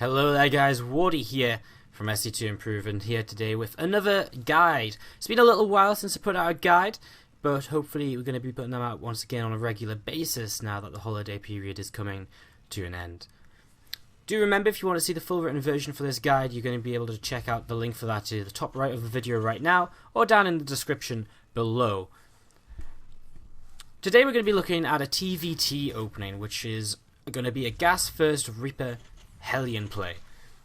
Hello there guys, Wardy here from SC2 Improve, and here today with another guide. It's been a little while since I put out a guide, but hopefully we're going to be putting them out once again on a regular basis now that the holiday period is coming to an end. Do remember, if you want to see the full written version for this guide, you're going to be able to check out the link for that to the top right of the video right now, or down in the description below. Today we're going to be looking at a TvT opening, which is going to be a gas first Reaper-Hellion play.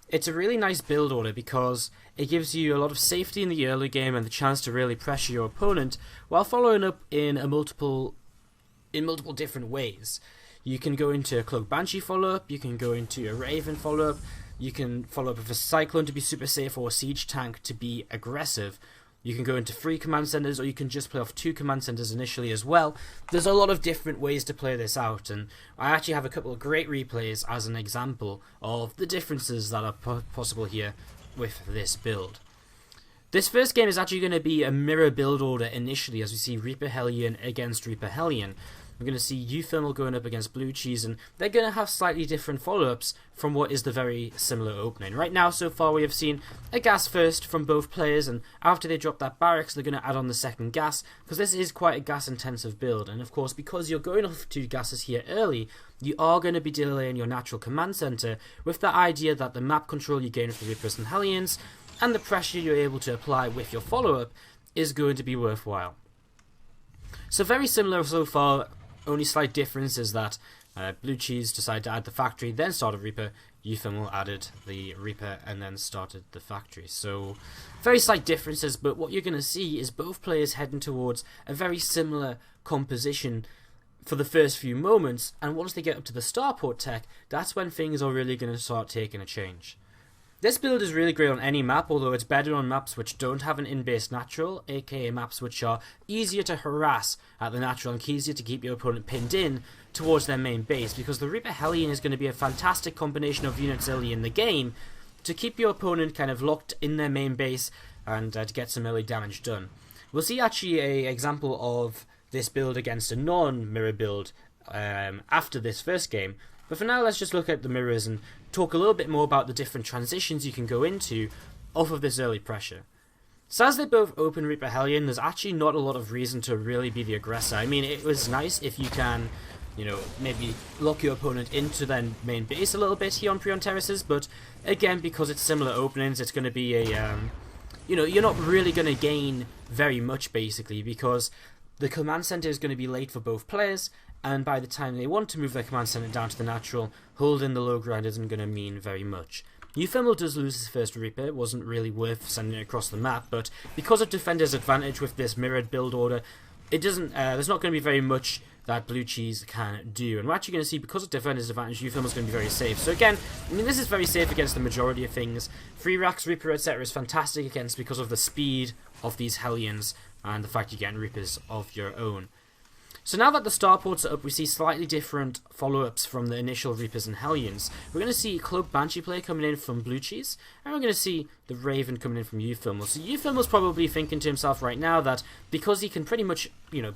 It's a really nice build order because it gives you a lot of safety in the early game and the chance to really pressure your opponent while following up in multiple different ways. You can go into a Cloak Banshee follow-up, you can go into a Raven follow-up, you can follow up with a Cyclone to be super safe or a Siege Tank to be aggressive. You can go into 3 command centers, or you can just play off 2 command centers initially as well. There's a lot of different ways to play this out, and I actually have a couple of great replays as an example of the differences that are possible here with this build. This first game is actually going to be a mirror build order initially, as we see Reaper-Hellion against Reaper-Hellion. We're going to see Euthermal going up against Blue Cheese, and they're going to have slightly different follow-ups from what is the very similar opening. Right now, so far, we have seen a gas first from both players, and after they drop that barracks, they're going to add on the second gas, because this is quite a gas-intensive build. And of course, because you're going off 2 gases here early, you are going to be delaying your natural command center, with the idea that the map control you gain with the Reapers and Hellions, and the pressure you're able to apply with your follow-up, is going to be worthwhile. So very similar so far. Only slight difference is that Blue Cheese decided to add the factory, then started Reaper. Euthermal added the Reaper and then started the factory. So very slight differences, but what you're going to see is both players heading towards a very similar composition for the first few moments, and once they get up to the starport tech, that's when things are really going to start taking a change. This build is really great on any map, although it's better on maps which don't have an in-base natural, aka maps which are easier to harass at the natural and easier to keep your opponent pinned in towards their main base, because the Reaper-Hellion is going to be a fantastic combination of units early in the game to keep your opponent kind of locked in their main base and to get some early damage done. We'll see actually an example of this build against a non-mirror build after this first game. But for now, let's just look at the mirrors and talk a little bit more about the different transitions you can go into off of this early pressure. So as they both open Reaper-Hellion, there's actually not a lot of reason to really be the aggressor. I mean, it was nice if you can, maybe lock your opponent into their main base a little bit here on Prion Terraces, but again, because it's similar openings, it's going to be a, you're not really going to gain very much, basically, because the command center is going to be late for both players, and by the time they want to move their command center down to the natural, holding the low ground isn't going to mean very much. Euthermal does lose his first Reaper. It wasn't really worth sending it across the map, but because of Defender's advantage with this mirrored build order, it doesn't. There's not going to be very much that Blue Cheese can do, and we're actually going to see, because of Defender's advantage, Euthermal's going to be very safe. So again, I mean, this is very safe against the majority of things. 3 racks Reaper, etc. is fantastic against because of the speed of these Hellions and the fact you're getting Reapers of your own. So now that the starports are up, we see slightly different follow-ups from the initial Reapers and Hellions. We're going to see Cloak Banshee play coming in from Blue Cheese, and we're going to see the Raven coming in from Euthermal. So Euthermal's probably thinking to himself right now that because he can pretty much,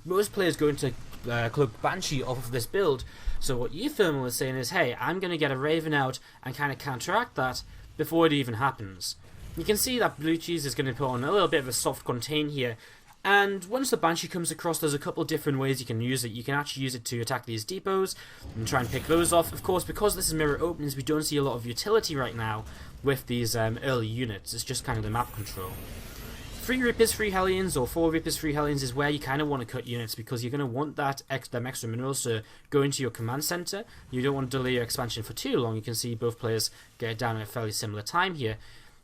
most players go into Cloak Banshee off of this build, so what Euthermal is saying is, hey, I'm going to get a Raven out and kind of counteract that before it even happens. You can see that Blue Cheese is going to put on a little bit of a soft contain here. And once the Banshee comes across, there's a couple different ways you can use it. You can actually use it to attack these depots and try and pick those off. Of course, because this is mirror openings, we don't see a lot of utility right now with these early units. It's just kind of the map control. 3 Reapers, 3 Hellions, or 4 Reapers, 3 Hellions is where you kind of want to cut units, because you're going to want them extra minerals to go into your command center. You don't want to delay your expansion for too long. You can see both players get it down at a fairly similar time here.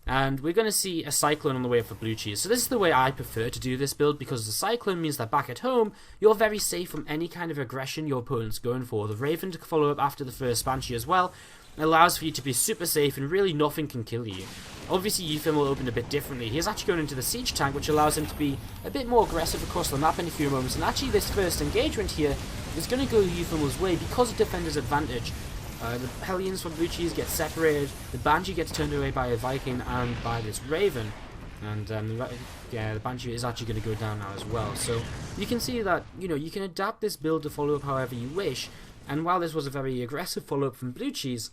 And we're going to see a Cyclone on the way up for Blue Cheese. So this is the way I prefer to do this build, because the Cyclone means that back at home, you're very safe from any kind of aggression your opponent's going for. The Raven to follow up after the first Banshee as well allows for you to be super safe, and really nothing can kill you. Obviously, Euthermal opened a bit differently. He's actually going into the Siege Tank, which allows him to be a bit more aggressive across the map in a few moments. And actually, this first engagement here is going to go Euthermal's way because of Defender's advantage. The Hellions from Blue Cheese get separated, the Banshee gets turned away by a Viking and by this Raven, and the Banshee is actually going to go down now as well. So you can see that, you can adapt this build to follow up however you wish, and while this was a very aggressive follow up from Blue Cheese,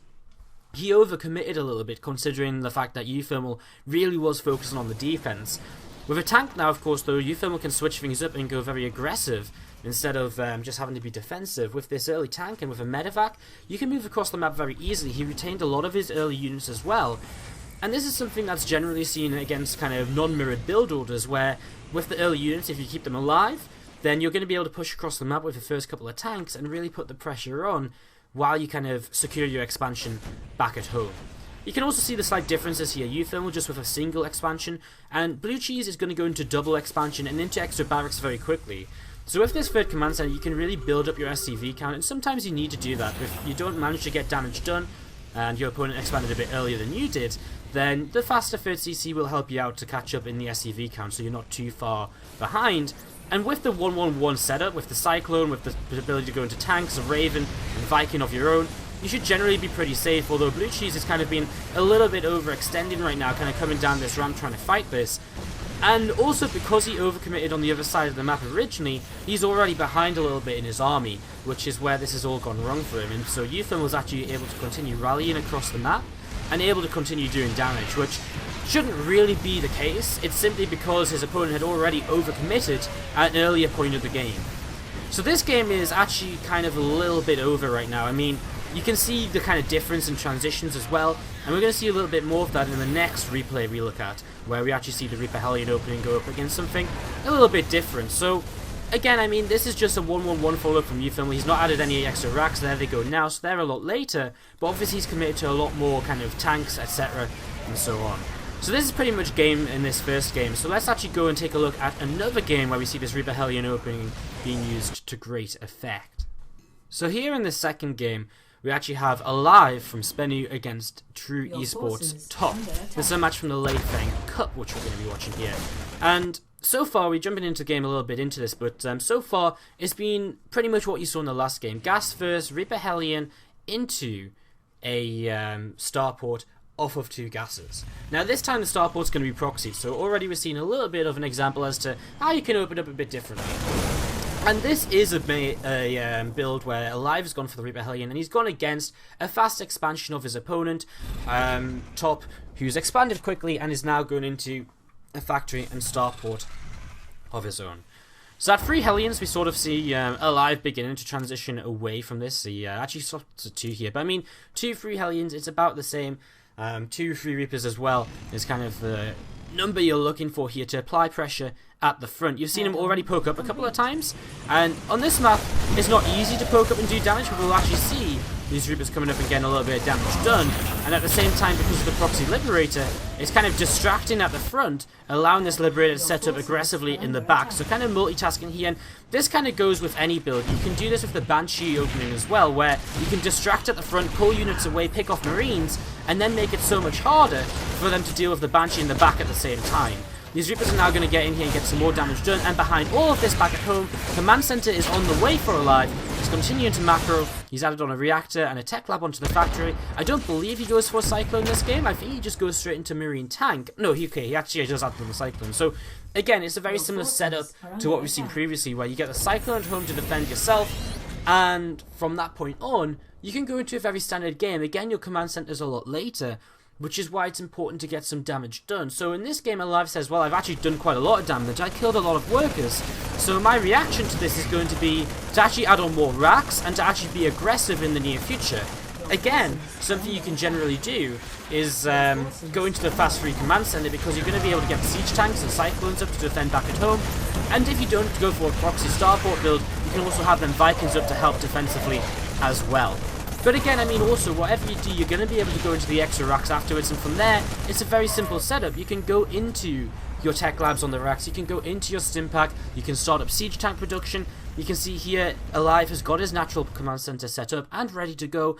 he overcommitted a little bit, considering the fact that Euthermal really was focusing on the defense. With a tank now, of course, though, Euthermal can switch things up and go very aggressive instead of just having to be defensive. With this early tank and with a medevac, you can move across the map very easily. He retained a lot of his early units as well. And this is something that's generally seen against kind of non-mirrored build orders, where with the early units, if you keep them alive, then you're going to be able to push across the map with the first couple of tanks and really put the pressure on while you kind of secure your expansion back at home. You can also see the slight differences here. Euthermal just with a single expansion, and Blue Cheese is going to go into double expansion and into extra barracks very quickly. So with this third command center, you can really build up your SCV count, and sometimes you need to do that. If you don't manage to get damage done, and your opponent expanded a bit earlier than you did, then the faster third CC will help you out to catch up in the SCV count, so you're not too far behind. And with the 1-1-1 setup, with the Cyclone, with the ability to go into tanks, a Raven, and Viking of your own, you should generally be pretty safe, although Blue Cheese has kind of been a little bit overextending right now, kind of coming down this ramp trying to fight this. And also because he overcommitted on the other side of the map originally, he's already behind a little bit in his army, which is where this has all gone wrong for him. And so Euthermal was actually able to continue rallying across the map and able to continue doing damage, which shouldn't really be the case. It's simply because his opponent had already overcommitted at an earlier point of the game. So this game is actually kind of a little bit over right now. I mean, you can see the kind of difference in transitions as well, and we're going to see a little bit more of that in the next replay we look at, where we actually see the Reaper-Hellion opening go up against something a little bit different. So again, I mean, this is just a 1-1-1 follow-up from Euthermal. He's not added any extra racks. There they go now, so they're a lot later, but obviously he's committed to a lot more kind of tanks, etc., and so on. So this is pretty much game in this first game. So let's actually go and take a look at another game where we see this Reaper-Hellion opening being used to great effect. So here in this second game, we actually have a live from Spenu against True Esports Top. This is a match from the Late Fang Cup, which we're going to be watching here. And so far, we're jumping into the game a little bit into this, but so far, it's been pretty much what you saw in the last game. Gas first, Reaper-Hellion into a starport off of 2 gases. Now this time the starport's going to be proxied, so already we're seeing a little bit of an example as to how you can open up a bit differently. And this is a build where Alive has gone for the Reaper-Hellion, and he's gone against a fast expansion of his opponent, Top, who's expanded quickly and is now going into a factory and starport of his own. So at 3 Hellions, we sort of see Alive beginning to transition away from this. He actually stops at 2 here, but I mean, 2 free Hellions, it's about the same. 2 free Reapers as well is kind of the number you're looking for here to apply pressure at the front. You've seen him already poke up a couple of times, and on this map it's not easy to poke up and do damage, but we'll actually see these Reapers coming up and getting a little bit of damage done, and at the same time, because of the proxy Liberator, it's kind of distracting at the front, allowing this Liberator to set up aggressively in the back, so kind of multitasking here. And this kind of goes with any build. You can do this with the Banshee opening as well, where you can distract at the front, pull units away, pick off Marines, and then make it so much harder for them to deal with the Banshee in the back at the same time. These Reapers are now going to get in here and get some more damage done, and behind all of this back at home, Command Center is on the way for Alive. He's continuing to macro, he's added on a reactor and a tech lab onto the factory. I don't believe he goes for a Cyclone this game, I think he just goes straight into Marine Tank. No, he actually does add on the Cyclone. So again, it's a very similar setup to what we've seen previously, where you get the Cyclone at home to defend yourself, and from that point on, you can go into a very standard game. Again, your Command Center's a lot later, which is why it's important to get some damage done. So in this game, Alive says, well, I've actually done quite a lot of damage. I killed a lot of workers. So my reaction to this is going to be to actually add on more racks and to actually be aggressive in the near future. Again, something you can generally do is go into the fast free command center, because you're going to be able to get siege tanks and cyclones up to defend back at home. And if you don't go for a proxy starport build, you can also have them Vikings up to help defensively as well. But again, I mean, also, whatever you do, you're going to be able to go into the extra racks afterwards, and from there, it's a very simple setup. You can go into your tech labs on the racks, you can go into your stim pack, you can start up siege tank production. You can see here, Alive has got his natural command center set up and ready to go.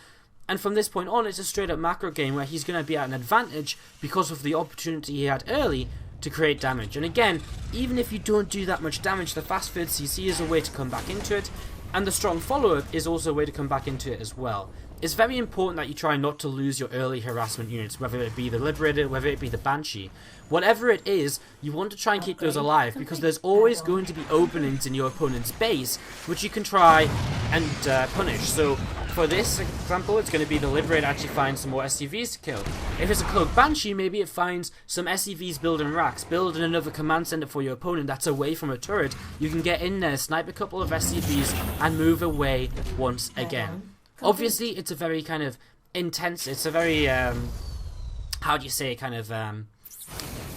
And from this point on, it's a straight up macro game where he's going to be at an advantage because of the opportunity he had early to create damage. And again, even if you don't do that much damage, the fast third CC is a way to come back into it. And the strong follow-up is also a way to come back into it as well. It's very important that you try not to lose your early harassment units, whether it be the Liberator, whether it be the Banshee. Whatever it is, you want to try and keep those alive, because there's always going to be openings in your opponent's base, which you can try and punish. So for this example, it's going to be the Liberator actually finds some more SCVs to kill. If it's a Cloak Banshee, maybe it finds some SCVs building racks, building another command center for your opponent that's away from a turret. You can get in there, snipe a couple of SCVs, and move away once again. Obviously, it's a very kind of intense, it's a very, how do you say, kind of,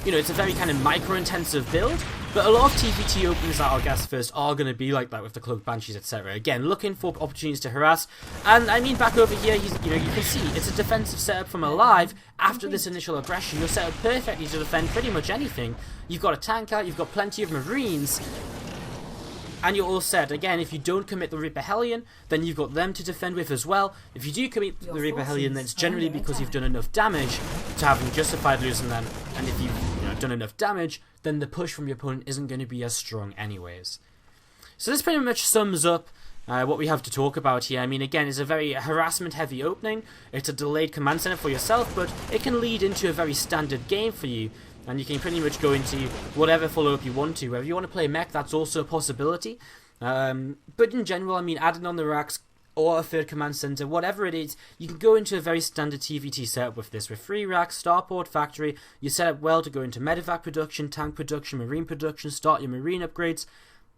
you know, it's a very kind of micro-intensive build, but a lot of TvT openings that are gas first are going to be like that with the Cloak Banshees, etc. Again, looking for opportunities to harass, and I mean back over here, you can see it's a defensive setup from Alive. After this initial aggression, you're set up perfectly to defend pretty much anything. You've got a tank out, you've got plenty of Marines, and you're all set. Again, if you don't commit the Reaper-Hellion, then you've got them to defend with as well. If you do commit the Reaper-Hellion, then it's generally because you've done enough damage to have them justified losing them. And if you've done enough damage, then the push from your opponent isn't going to be as strong anyways. So this pretty much sums up what we have to talk about here. I mean, again, it's a very harassment-heavy opening. It's a delayed command center for yourself, but it can lead into a very standard game for you. And you can pretty much go into whatever follow-up you want to. Whether you want to play mech, that's also a possibility. But in general, I mean, adding on the racks or a third command center, whatever it is, you can go into a very standard TvT setup with this. With 3 racks, starport, factory, you set up well to go into medevac production, tank production, marine production, start your marine upgrades,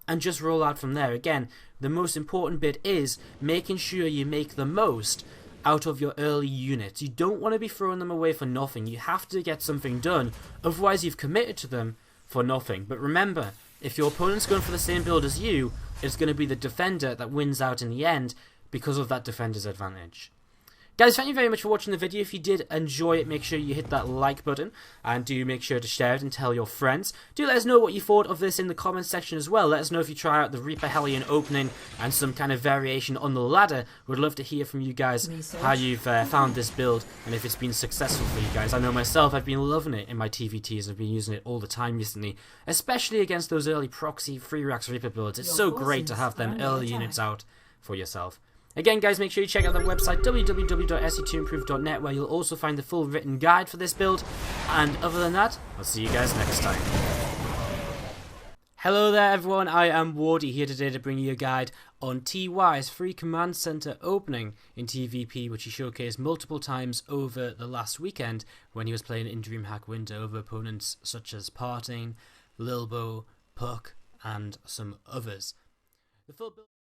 and just roll out from there. Again, the most important bit is making sure you make the most out of your early units. You don't want to be throwing them away for nothing. You have to get something done, otherwise you've committed to them for nothing. But remember, if your opponent's going for the same build as you, it's going to be the defender that wins out in the end because of that defender's advantage. Guys, thank you very much for watching the video. If you did enjoy it, make sure you hit that like button, and do make sure to share it and tell your friends. Do let us know what you thought of this in the comments section as well. Let us know if you try out the Reaper-Hellion opening and some kind of variation on the ladder. We'd love to hear from you guys how you've found this build and if it's been successful for you guys. I know myself, I've been loving it in my TvTs. I've been using it all the time recently, especially against those early proxy 3 racks Reaper builds. It's so great to have them early units out for yourself. Again, guys, make sure you check out the website www.se2improve.net, where you'll also find the full written guide for this build. And other than that, I'll see you guys next time. Hello there, everyone. I am Wardy here today to bring you a guide on TY's free command center opening in TVP, which he showcased multiple times over the last weekend when he was playing in DreamHack Winter over opponents such as Parting, Lilbo, Puck, and some others. The full build